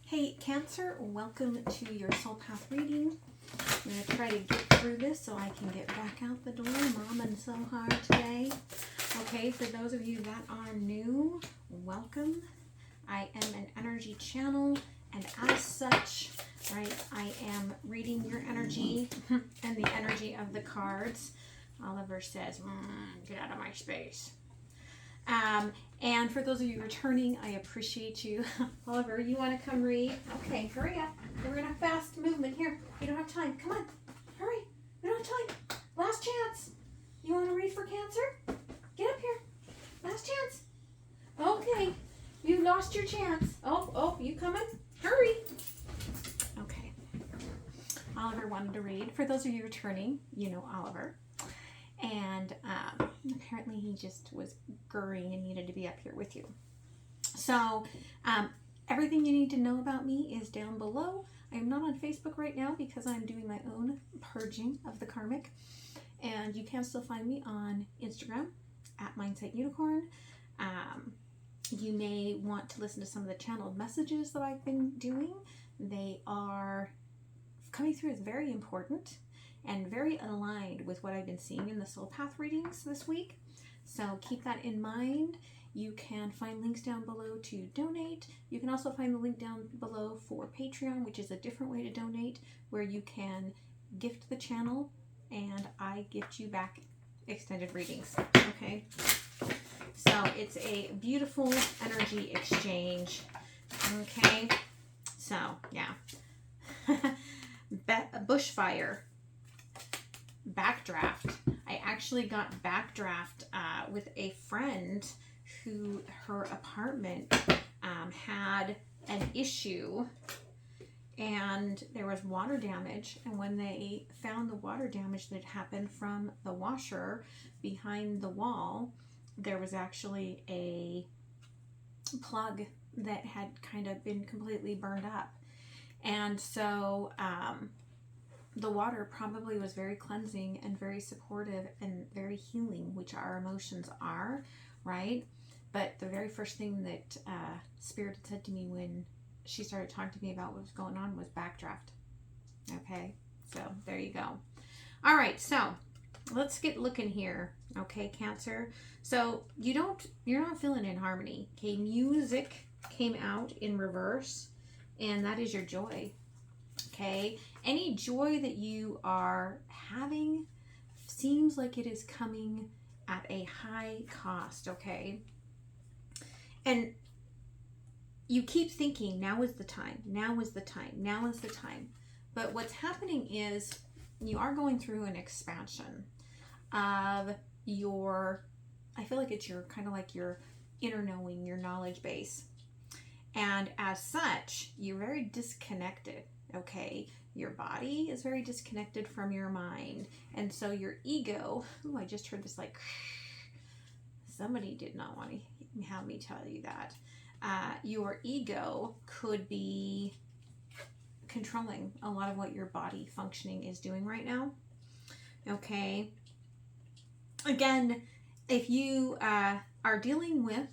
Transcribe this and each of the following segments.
Hey Cancer, welcome to your soul path reading. I'm going to try to get through this so I can get back out the door. Momming so hard today. Okay, for those of you that are new, welcome. I am an energy channel, and as such, right, I am reading your energy and the energy of the cards. Oliver says, get out of my space. And for those of you returning, I appreciate you. Oliver, you want to come read? Okay, hurry up. We're going to have fast movement here. You don't have time. Come on. Hurry. We don't have time. Last chance. You want to read for Cancer? Get up here. Last chance. Okay. You lost your chance. Oh, you coming? Hurry. Okay. Oliver wanted to read. For those of you returning, you know Oliver. And apparently he just was gurring and needed to be up here with you. So everything you need to know about me is down below. I am not on Facebook right now because I'm doing my own purging of the karmic. And you can still find me on Instagram at MindsetUnicorn. You may want to listen to some of the channeled messages that I've been doing. They are coming through as very important and very aligned with what I've been seeing in the soul path readings this week. So keep that in mind. You can find links down below to donate. You can also find the link down below for Patreon, which is a different way to donate, where you can gift the channel and I gift you back extended readings. Okay, so it's a beautiful energy exchange. Okay, so yeah. Bushfire. Backdraft. I actually got backdraft with a friend who her apartment had an issue and there was water damage, and when they found the water damage that happened from the washer behind the wall, there was actually a plug that had kind of been completely burned up. And so the water probably was very cleansing and very supportive and very healing, which our emotions are, right? But the very first thing that Spirit said to me when she started talking to me about what was going on was backdraft. Okay, so there you go. All right, so let's get looking here. Okay, Cancer. So you're not feeling in harmony. Okay, music came out in reverse, and that is your joy. Okay, any joy that you are having seems like it is coming at a high cost, okay? And you keep thinking, now is the time, now is the time, now is the time. But what's happening is you are going through an expansion of your, I feel like it's your kind of like your inner knowing, your knowledge base. And as such, you're very disconnected. Okay, your body is very disconnected from your mind, and so your ego, I just heard this like, somebody did not want to have me tell you that. Your ego could be controlling a lot of what your body functioning is doing right now. Okay, again, if you are dealing with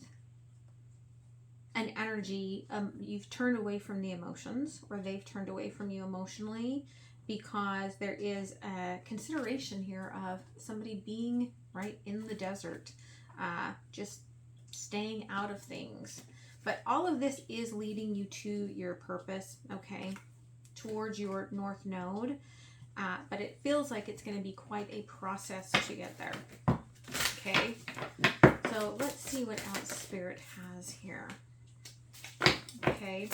an energy, you've turned away from the emotions, or they've turned away from you emotionally, because there is a consideration here of somebody being right in the desert, just staying out of things. But all of this is leading you to your purpose, okay, towards your North Node. But it feels like it's going to be quite a process to get there. Okay, so let's see what else Spirit has here. Okay.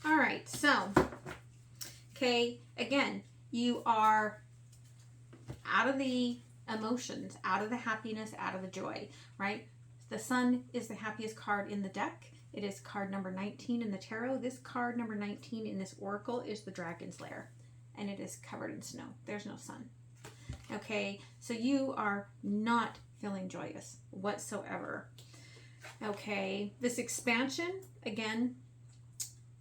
All right, so, okay, again, you are out of the emotions, out of the happiness, out of the joy, right? The Sun is the happiest card in the deck. It is card number 19 in the tarot. This card number 19 in this oracle is the Dragon's Lair, and it is covered in snow. There's no sun. Okay, so you are not feeling joyous whatsoever. Okay, this expansion, again,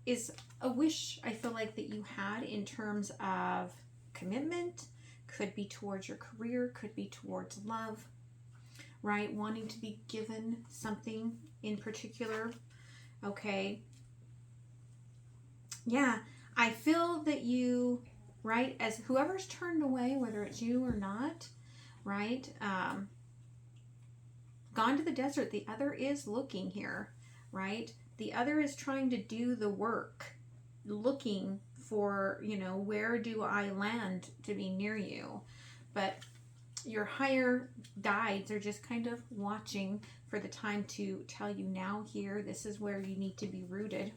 is a wish I feel like that you had in terms of commitment, could be towards your career, could be towards love, right? Wanting to be given something in particular, okay? Yeah, I feel that you, right, as whoever's turned away, whether it's you or not, right, gone to the desert, the other is looking here, right? The other is trying to do the work, looking for, you know, where do I land to be near you? But your higher guides are just kind of watching for the time to tell you now here, this is where you need to be rooted.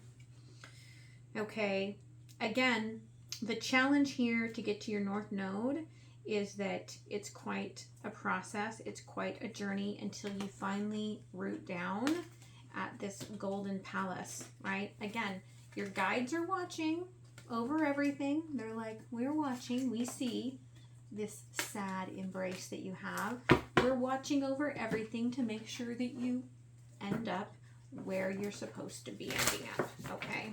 Okay, again, the challenge here to get to your north node is that it's quite a process. It's quite a journey until you finally root down at this golden palace, right? Again, your guides are watching over everything. They're like, we're watching, we see this sad embrace that you have. We're watching over everything to make sure that you end up where you're supposed to be ending up, okay?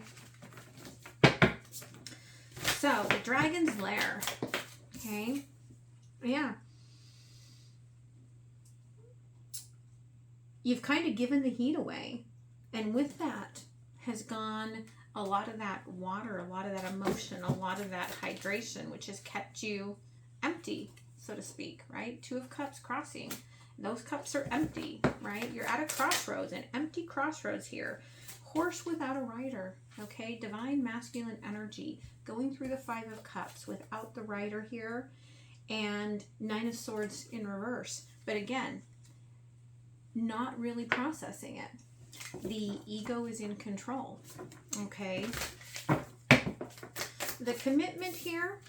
So, the dragon's lair, okay? Yeah. You've kind of given the heat away. And with that has gone a lot of that water, a lot of that emotion, a lot of that hydration, which has kept you empty, so to speak, right? Two of Cups crossing. Those cups are empty, right? You're at a crossroads, an empty crossroads here. Horse without a rider, okay? Divine masculine energy going through the Five of Cups without the rider here, and Nine of Swords in reverse. But again, not really processing it. The ego is in control, okay? The commitment here,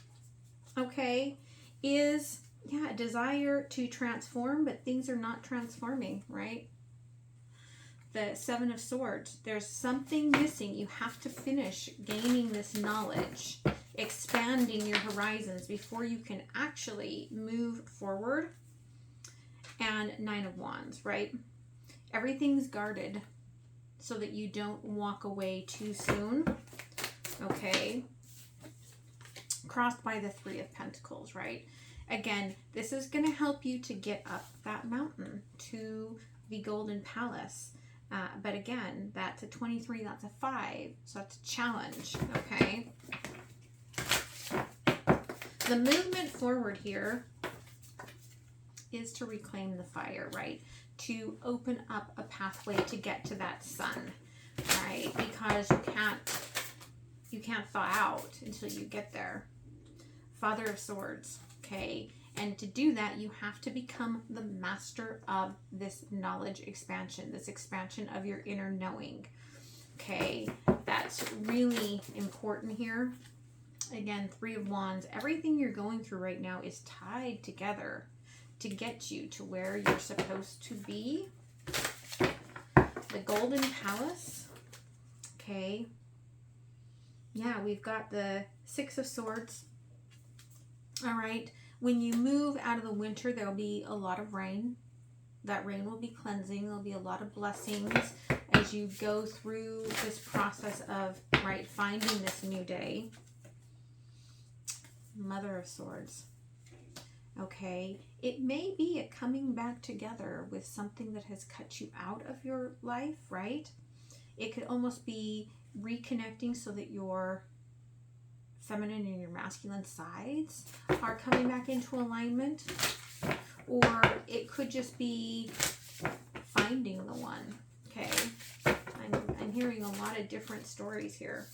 okay, is, yeah, a desire to transform, but things are not transforming, right? The Seven of Swords, there's something missing. You have to finish gaining this knowledge, expanding your horizons before you can actually move forward. And Nine of Wands, right? Everything's guarded so that you don't walk away too soon, okay? Crossed by the Three of Pentacles, right? Again, this is going to help you to get up that mountain to the Golden Palace. But again, that's a 23, that's a 5, so that's a challenge, okay? The movement forward here is to reclaim the fire, right? To open up a pathway to get to that sun, right? Because you can't thaw out until you get there. Father of Swords, okay? And to do that, you have to become the master of this knowledge expansion, this expansion of your inner knowing, okay? That's really important here. Again, Three of Wands. Everything you're going through right now is tied together to get you to where you're supposed to be. The Golden Palace, okay? Yeah, we've got the Six of Swords. All right. When you move out of the winter, there'll be a lot of rain. That rain will be cleansing. There'll be a lot of blessings as you go through this process of, right, finding this new day. Mother of Swords. Okay. It may be a coming back together with something that has cut you out of your life, right? It could almost be reconnecting so that your feminine and your masculine sides are coming back into alignment, or it could just be finding the one, okay? I'm hearing a lot of different stories here.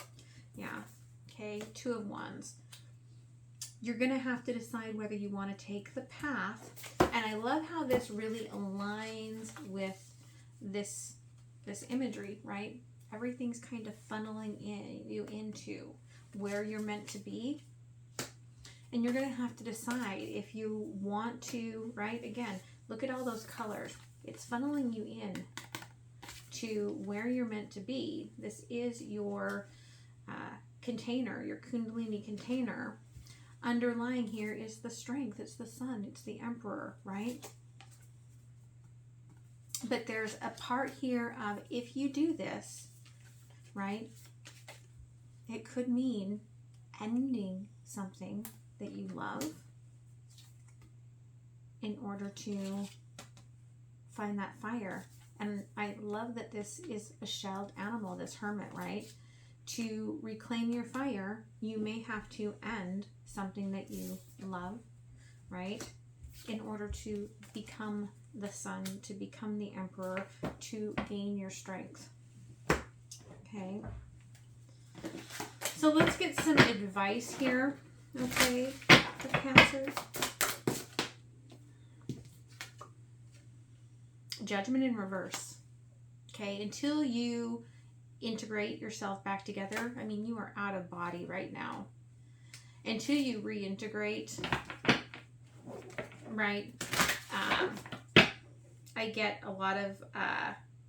Yeah, okay, Two of Wands. You're going to have to decide whether you want to take the path, and I love how this really aligns with this imagery, right? Everything's kind of funneling you into where you're meant to be, and you're going to have to decide if you want to, right? Again, look at all those colors. It's funneling you in to where you're meant to be. This is your container, your Kundalini container. Underlying here is the strength. It's the sun. It's the Emperor, right? But there's a part here of, if you do this, right, it could mean ending something that you love in order to find that fire. And I love that this is a shelled animal, this hermit, right? To reclaim your fire, you may have to end something that you love, right? In order to become the sun, to become the emperor, to gain your strength. Okay. So let's get some advice here, okay, for Cancers. Judgment in reverse. Okay, until you integrate yourself back together, I mean, you are out of body right now. Until you reintegrate, right? I get a lot of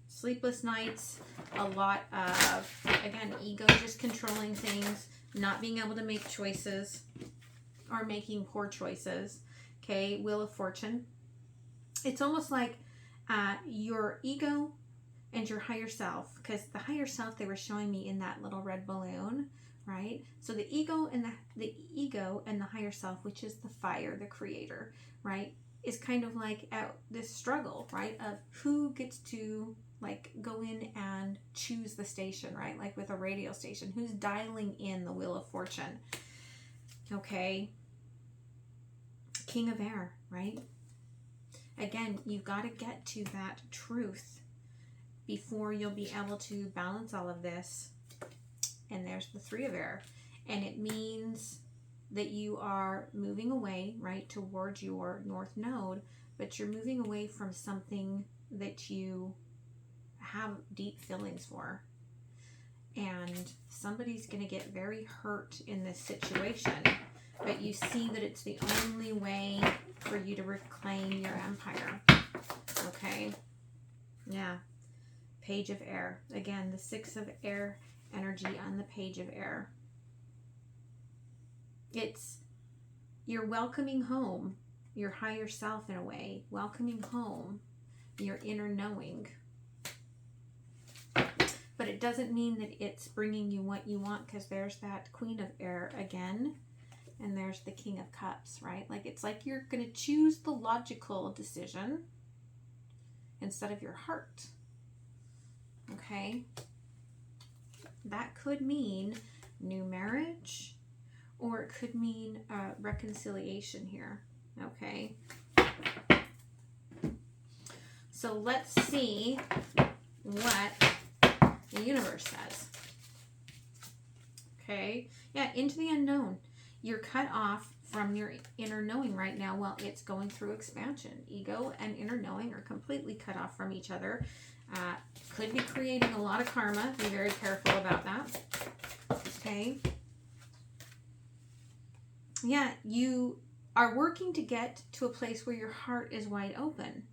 sleepless nights, a lot of, again, ego just controlling things, not being able to make choices or making poor choices. Okay, Wheel of Fortune. It's almost like your ego and your higher self, because the higher self they were showing me in that little red balloon, right? So the ego and the ego and the higher self, which is the fire, the creator, right, is kind of like this struggle, right, of who gets to like go in and choose the station, right? Like with a radio station, who's dialing in the Wheel of Fortune. Okay, King of Air, right? Again, you've got to get to that truth before you'll be able to balance all of this. And there's the Three of Air. And it means that you are moving away, right, towards your North Node, but you're moving away from something that you have deep feelings for. And somebody's going to get very hurt in this situation, but you see that it's the only way for you to reclaim your empire. Okay? Yeah. Page of Air. Again, the Six of Air energy on the Page of Air. It's you're welcoming home your higher self in a way, welcoming home your inner knowing. But it doesn't mean that it's bringing you what you want, because there's that Queen of Air again, and there's the King of Cups, right? Like it's like you're going to choose the logical decision instead of your heart. Okay? That could mean new marriage, or it could mean reconciliation here. Okay? So let's see what the universe says. Okay? Yeah, into the unknown. You're cut off from your inner knowing right now while it's going through expansion. Ego and inner knowing are completely cut off from each other. Could be creating a lot of karma. Be very careful about that. Okay? Yeah, you are working to get to a place where your heart is wide open.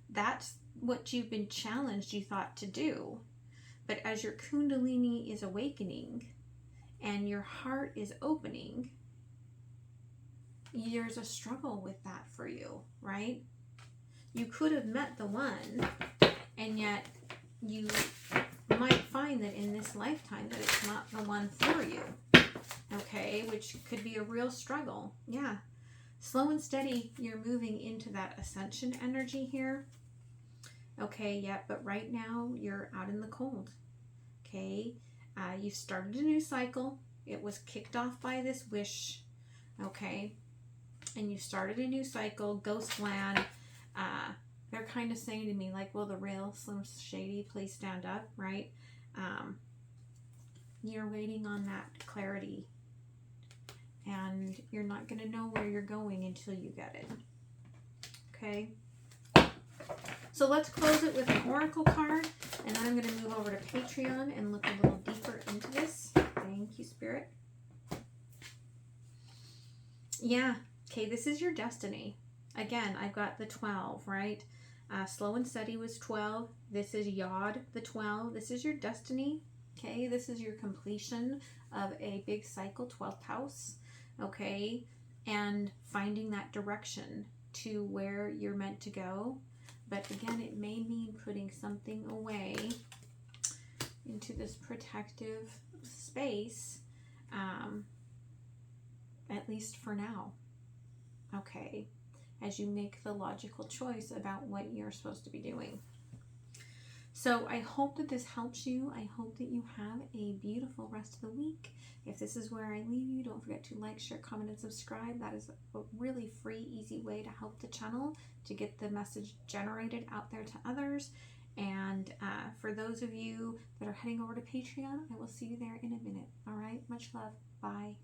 That's what you've been challenged, you thought, to do. But as your Kundalini is awakening and your heart is opening, there's a struggle with that for you, right? You could have met the one, and yet you might find that in this lifetime that it's not the one for you. Okay, which could be a real struggle. Yeah. Slow and steady, you're moving into that ascension energy here. Okay, yeah, but right now you're out in the cold. Okay, you started a new cycle. It was kicked off by this wish. Okay, and you started a new cycle, Ghostland. They're kind of saying to me, like, will the real Slim Shady please stand up, right? You're waiting on that clarity. And you're not going to know where you're going until you get it. Okay? So let's close it with an oracle card. And then I'm going to move over to Patreon and look a little deeper into this. Thank you, Spirit. Yeah. Okay, this is your destiny. Again, I've got the 12, right? Slow and steady was 12. This is Yod, the 12. This is your destiny. Okay, this is your completion of a big cycle, 12th house. Okay, and finding that direction to where you're meant to go. But again, it may mean putting something away into this protective space, at least for now. Okay, as you make the logical choice about what you're supposed to be doing. So I hope that this helps you. I hope that you have a beautiful rest of the week. If this is where I leave you, don't forget to like, share, comment, and subscribe. That is a really free, easy way to help the channel to get the message generated out there to others. And for those of you that are heading over to Patreon, I will see you there in a minute. All right, much love. Bye.